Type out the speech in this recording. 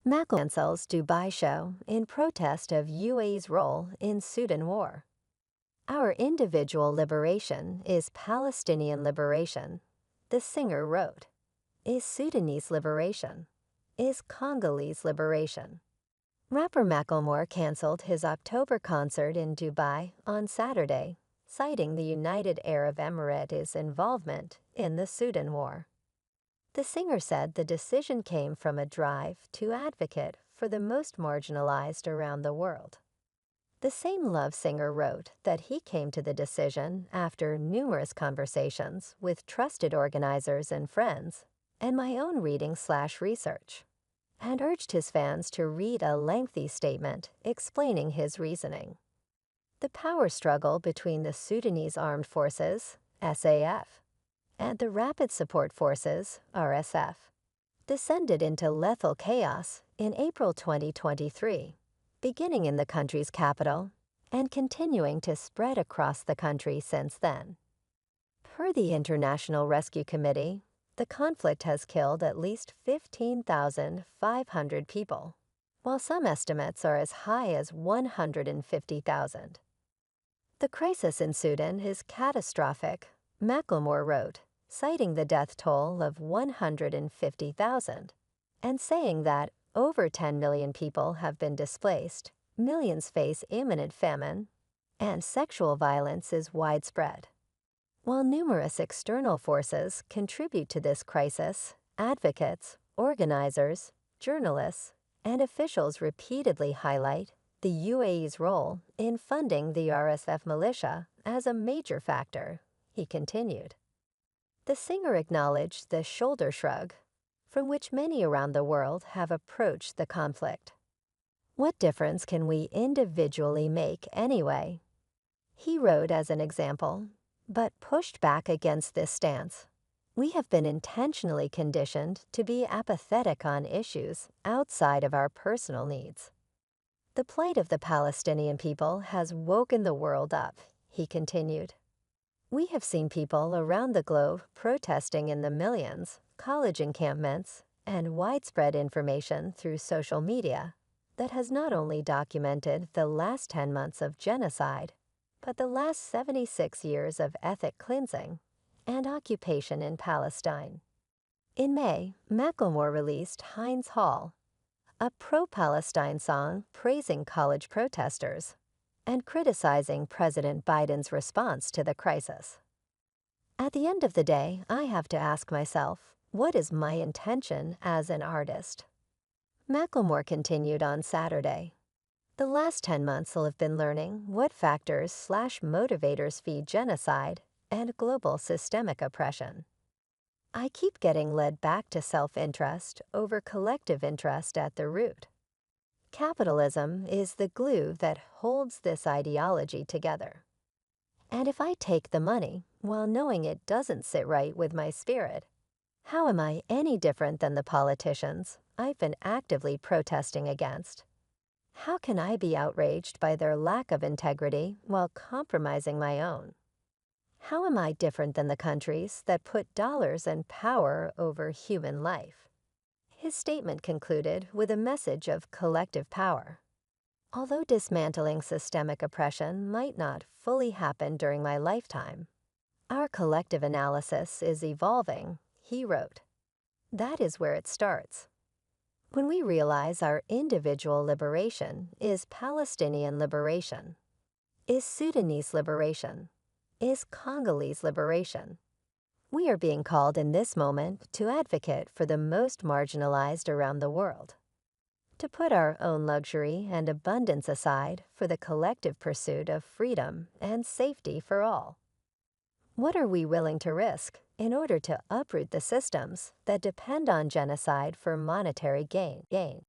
Macklemore cancels Dubai show in protest of UAE's role in Sudan war. Our individual liberation is Palestinian liberation, the singer wrote. Is Sudanese liberation? Is Congolese liberation? Rapper Macklemore canceled his October concert in Dubai on Saturday, citing the United Arab Emirates' involvement in the Sudan war. The singer said the decision came from a drive to advocate for the most marginalized around the world. The same love singer wrote that he came to the decision after numerous conversations with trusted organizers and friends, and my own reading/research, and urged his fans to read a lengthy statement explaining his reasoning. The power struggle between the Sudanese Armed Forces, SAF, and the Rapid Support Forces, RSF, descended into lethal chaos in April 2023, beginning in the country's capital and continuing to spread across the country since then. Per the International Rescue Committee, the conflict has killed at least 15,500 people, while some estimates are as high as 150,000. The crisis in Sudan is catastrophic, Macklemore wrote, citing the death toll of 150,000, and saying that over 10 million people have been displaced, millions face imminent famine, and sexual violence is widespread. While numerous external forces contribute to this crisis, advocates, organizers, journalists, and officials repeatedly highlight the UAE's role in funding the RSF militia as a major factor, he continued. The singer acknowledged the shoulder shrug, from which many around the world have approached the conflict. What difference can we individually make anyway? He wrote as an example, but pushed back against this stance. We have been intentionally conditioned to be apathetic on issues outside of our personal needs. The plight of the Palestinian people has woken the world up, he continued. We have seen people around the globe protesting in the millions, college encampments, and widespread information through social media that has not only documented the last 10 months of genocide, but the last 76 years of ethnic cleansing and occupation in Palestine. In May, Macklemore released Heinz Hall, a pro-Palestine song praising college protesters and criticizing President Biden's response to the crisis. At the end of the day, I have to ask myself, what is my intention as an artist? Macklemore continued on Saturday. The last 10 months will have been learning what factors/motivators feed genocide and global systemic oppression. I keep getting led back to self-interest over collective interest at the root. Capitalism is the glue that holds this ideology together. And if I take the money while knowing it doesn't sit right with my spirit, how am I any different than the politicians I've been actively protesting against? How can I be outraged by their lack of integrity while compromising my own? How am I different than the countries that put dollars and power over human life? His statement concluded with a message of collective power. Although dismantling systemic oppression might not fully happen during my lifetime, our collective analysis is evolving, he wrote. That is where it starts. When we realize our individual liberation is Palestinian liberation, is Sudanese liberation, is Congolese liberation, we are being called in this moment to advocate for the most marginalized around the world, to put our own luxury and abundance aside for the collective pursuit of freedom and safety for all. What are we willing to risk in order to uproot the systems that depend on genocide for monetary gain?